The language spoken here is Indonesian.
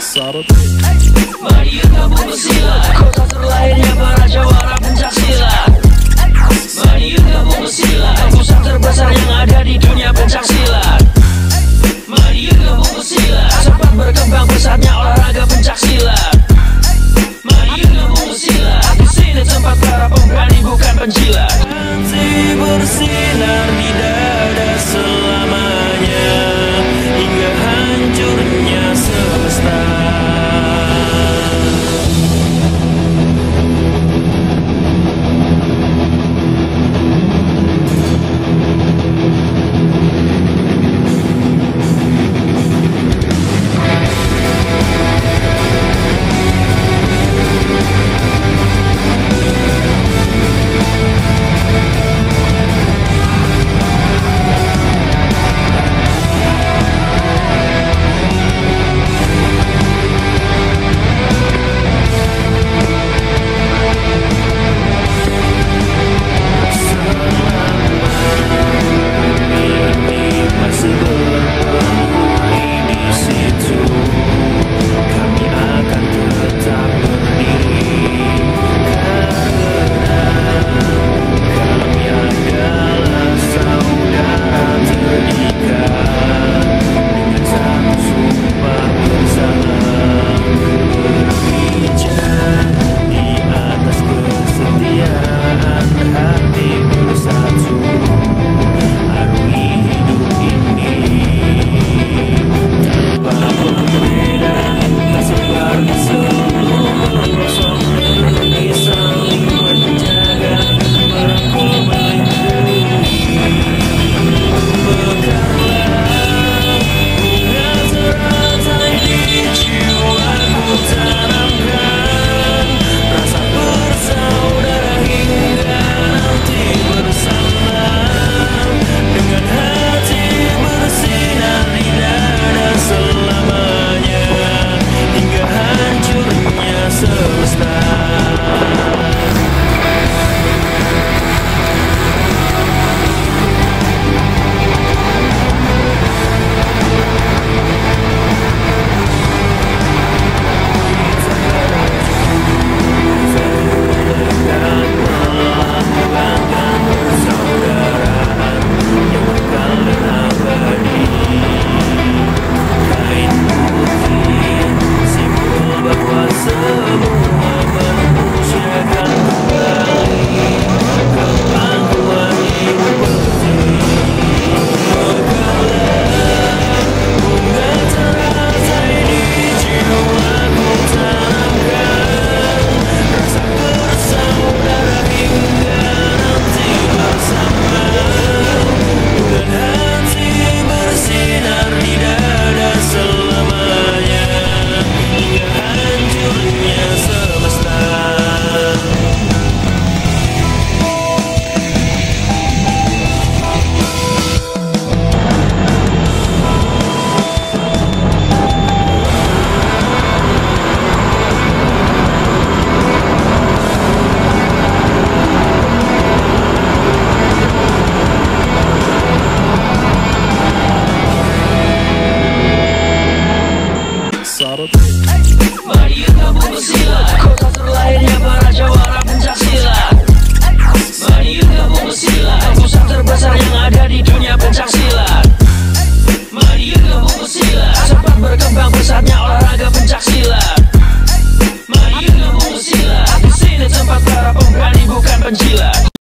Mari gabung bersilat, kota terlahirnya para jawara pencaksilat. Mari gabung bersilat, pusat terbesar yang ada di dunia pencaksilat. Mari gabung bersilat, sempat berkembang pesatnya olahraga pencaksilat. Mari gabung bersilat, di sini tempat para pemberani bukan penjilat. Hati bersinar di dada selamanya, hingga hancurnya semesta. Mari gabung bersilat, kota terlahirnya para jawara pencaksilat. Mari gabung bersilat, pusat terbesar yang ada di dunia pencaksilat. Mari gabung bersilat, sempat berkembang pesatnya olahraga pencaksilat. Mari gabung bersilat, di sini tempat para pemberani bukan penjilat.